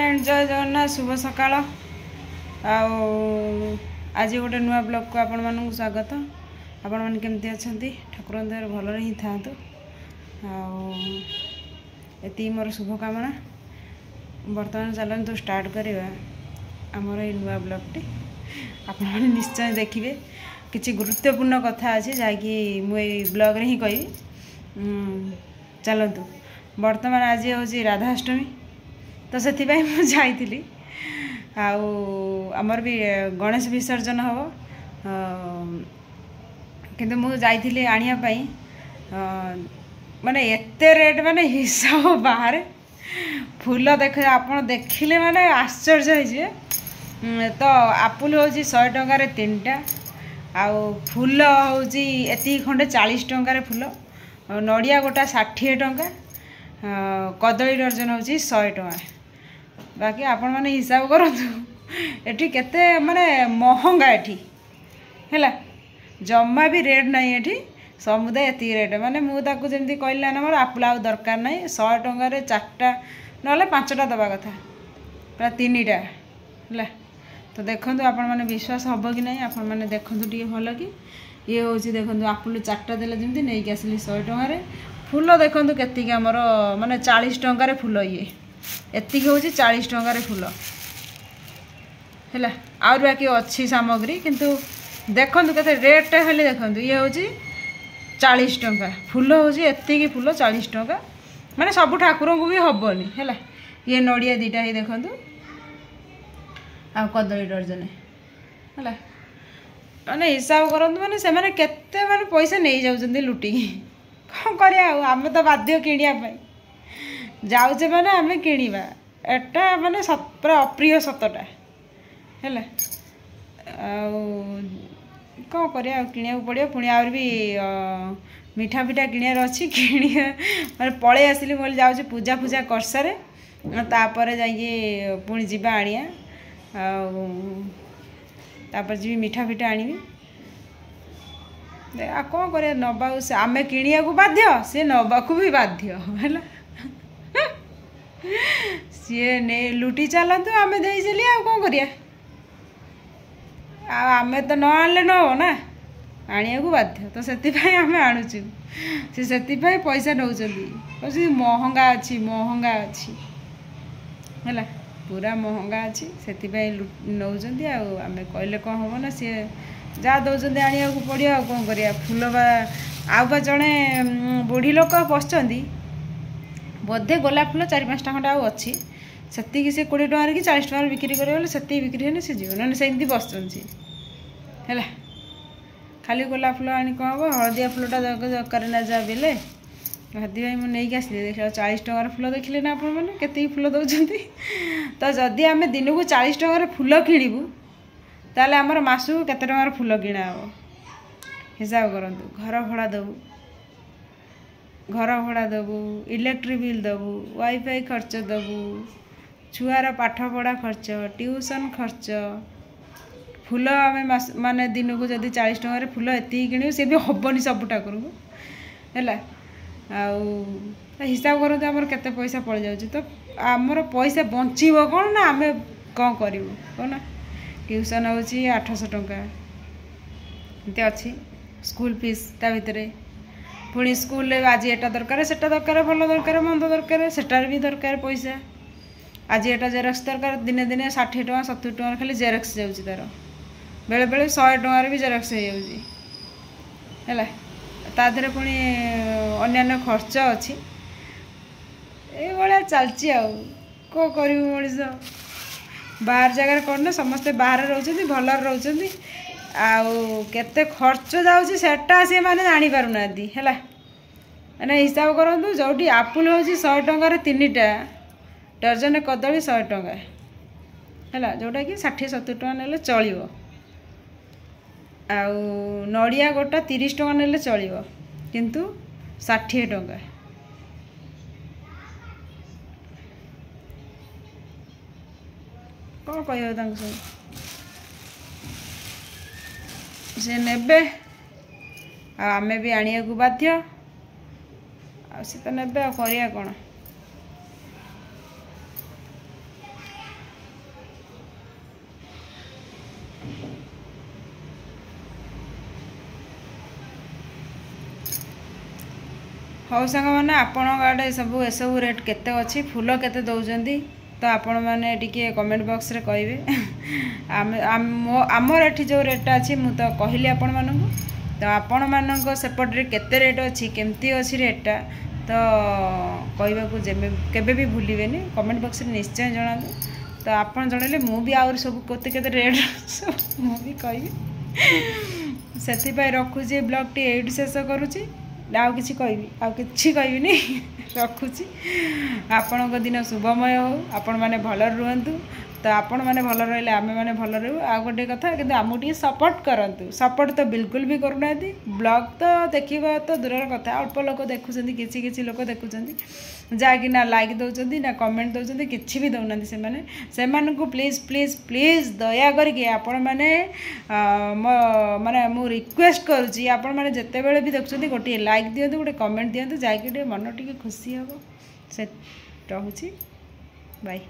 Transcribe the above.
Friend जय जगन्नाथ शुभ सकाळ आज गोटे नुआ ब्लॉग को आपण मानक स्वागत। आपण मैंने केमती अच्छा ठाकुर दयार भल ही था ये मोर शुभकामना। बर्तमान चलते स्टार्ट करवा आमर ये नुआ ब्लॉगटी आपण मैंने निश्चय देखिए किसी गुरुत्वपूर्ण कथा अच्छे जहाँकि मुझे ब्लॉग ही कही। चलतु बर्तमान आज हूँ राधाष्टमी तो से मुझे आमर भी गणेश विसर्जन हम किंतु मुझे आनियापाई माने एते रेट माने हिसाब बाहर फूल देख आप देखिले माने आश्चर्य हो। तो आपुल हूँ 100 टंकार 3टा आउ फूल हूँ एति खंडे 40 टंकार फूल नड़िया गोटा 60 टंका कदली डर्जन हूँ 100 टंका। बाकी आपण मैंने हिसाब करूँ एठी केते माने महंगा एठी हैला जम्मा भी रेट नहीं एठी समुदाय एति रेट माने मु ताकू जेमती कहला ना मोर आपुल आउ दरकार नहीं 100 टंका रे 4टा नले 5टा दबा कथा पूरा 3टा हैला। तो देखंतु आपण माने विश्वास हबो कि नहीं आपण माने देखंतु टिके भलो कि ये होची देखंतु आपुल 4टा देले जेमती नै कि आसली 100 टंका रे फूल देखंतु केति हमर माने 40 टंका रे फूल ये एति हूँ 40 टंकार फूल है आउर बाकी अच्छी सामग्री किंतु देखंतु केते रेट खाली देखंतु ये हूँ 40 टंका फूल हूँ एति फूल 40 टंका माने सब ठाकुर को भी हबनी है। ये नड़िया 2टा ही देखंतु आ कदली डर्जन है माने हिसाब करंतु माने से माने केते माने पैसा नहीं जाउछंती लुटिकी कौन करिया आमे तो बाध्य किनिया पाई जाऊे मैंने आम किणवा एटा माने पूरा अप्रिय सतटा है कौन करा कि पड़ो पुणी आहुरी भी मिठा पिठा किणार अच्छी कि मैं पलि आसली बोली जाऊँ पूजा पूजा कर सारे तापर जाइए पुणी जीवा आनिया तापर जी मिठा पिठा आनी आ कौन कर नबा आम किणिया को बाध्य सी नबा भी बाध्य है सी ने लुटी चलतु आम दे चली आ कौन करिया आमे तो न आनले न हो ना आनिया को बाध्य तो से आम आणुचु से पैसा नौ महंगा अच्छी है पूरा महंगा अच्छी से नौ आम कहले कौन हम ना सी जहाँ दौरान आनिया को पड़ो आ कौन करिया फूल बा जड़े बुढ़ी लोक पशुंट बोधे गोलाप फूल 4-5टा खंडा आउ अच्छी से 20 टंकार कि 40 टंकार बिक्री करेंगे से बिक्री होने से जीव ना से बसुँच है खाली गोलाप फूल आनी कौन हम हलदिया फूलटा दरकार ना जा बेले हाथी मुझे आसली देख 40 टंकार फूल देखिले ना आपण मैंने केत फूल दौरान तो जदि आम दिन को 40 टंकार फूल किणु ताले आमर मासू केते टंकार फूल किणा हम हिसाब करंतु घर भड़ा देबू इलेक्ट्रिक बिल देबू वाईफाई खर्च देबू छुआर पाठ पढ़ा खर्च ट्यूशन खर्च फूल आम माने दिन को जदि 40 टंकार फूल एति किणु सी भी हबनी सब ठाकुर को है हिसाब करते आमर केते पैसा पड़ जाउची तो आमर पैसा बंचीबो कौन ना आम कौन करूँ कौन ट्यूशन हूँ 800 टंका एमती अच्छी स्कूल फीस ता भितर पुणी स्कूल आज एटा दरकार सेटा दरकार भल दरकार मंद दरकार सेटार भी दरकार पैसा आज एटा जेरक्स दरकार दिने दिने 60 टंका 70 टंका खाली जेरक्स जाऊँगी तार बेले बेले 100 टंकार भी जेरक्स हो जाऊँगी है देहरे पुणी अन्य खर्च अच्छी ये चलती कौन कर मनीष बाहर जगार कौन समस्ते बाहर रोचे भल रोचे आते खर्च जाऊँगी सेटा सी मैंने जापार है मैंने हिसाब करूँ जो आपुल हूँ 100 टंकार 3टा डर्जन कदली 100 टंका है जोटा कि 60-70 टंका नेले चलो आउ नड़िया गोटा 30 टंका नेले चलो किंतु 60 टंका कौन कह से नेबे आमे भी आनिया को बाध्य आ से तो नेबे आ करिया कौन ହଉ ସାଙ୍ଗମାନେ ଆପଣଙ୍କ ଆଡ଼େ ସବୁ ଏସବୁ ରେଟ୍ କେତେ ଅଛି, ଫୁଲ କେତେ ଦେଉଛନ୍ତି ତ ଆପଣମାନେ ଟିକେ କମେଣ୍ଟ ବକ୍ସରେ କହିବେ। ଆମର ଏଠି ଯେଉଁ ରେଟ୍ଟା ଅଛି ମୁଁ ତ କହିଲି ଆପଣମାନଙ୍କୁ, ତ ଆପଣମାନଙ୍କ ସେପଟରେ କେତେ ରେଟ୍ ଅଛି, କେମିତି ଅଛି ରେଟ୍ଟା ତ କହିବାକୁ କେବେ ବି ଭୁଲିବେନି, କମେଣ୍ଟ ବକ୍ସରେ ନିଶ୍ଚୟ ଜଣାନ୍ତୁ। ତ ଆପଣ ଜଣାଇଲେ ମୁଁ ବି ଆହୁରି ସବୁ କେତେ କେତେ ରେଟ୍ ମୁଁ ବି କହିବି। ସେଥିପାଇଁ ରଖୁଛି ବ୍ଲଗ୍ଟି ଏଇଠି ଶେଷ କରୁଛି। ଆଉ କିଛି କହିବିନି, ରଖୁଛି। ଆପଣଙ୍କ ଦିନ ଶୁଭମୟ ହେଉ, ଆପଣମାନେ ଭଲରେ ରୁହନ୍ତୁ। ତ ଆପଣମାନେ ଭଲ ରହିଲେ ଆମେମାନେ ଭଲ ରହିବୁ। ଆଉ ଗୋଟେ କଥା, କିନ୍ତୁ ଆମକୁ ଟିକେ ସପୋର୍ଟ କରନ୍ତୁ। ସପୋର୍ଟ ତ ବିଲକୁଲ ବି କରୁନାହାନ୍ତି। ବ୍ଲଗ୍ ତ ଦେଖିବା ତ ଦୂରର କଥା, ଅଳ୍ପ ଲୋକ ଦେଖୁଛନ୍ତି, କିଛି ଲୋକ ଦେଖୁଛନ୍ତି, ଯାହାକି ନା ଲାଇକ୍ ଦେଉଛନ୍ତି ନା କମେଣ୍ଟ ଦେଉଛନ୍ତି, କିଛି ବି ଦେଉନାହାନ୍ତି। ସେମାନଙ୍କୁ ପ୍ଲିଜ୍ ଦୟା କରିକି ଆପଣମାନେ ମାନେ ମୁଁ ରିକ୍ୱେଷ୍ଟ କରୁଛି, ଆପଣମାନେ ଯେତେବେଳେ ବି ଦେଖୁଛନ୍ତି ଗୋଟିଏ ଲାଇକ୍ ଦିଅନ୍ତୁ, ଗୋଟେ କମେଣ୍ଟ ଦିଅନ୍ତୁ, ଯାହାକି ଟିକେ ମନ ଟିକେ ଖୁସି ହେବ। ସେ ରହୁଛି, ବାଇ।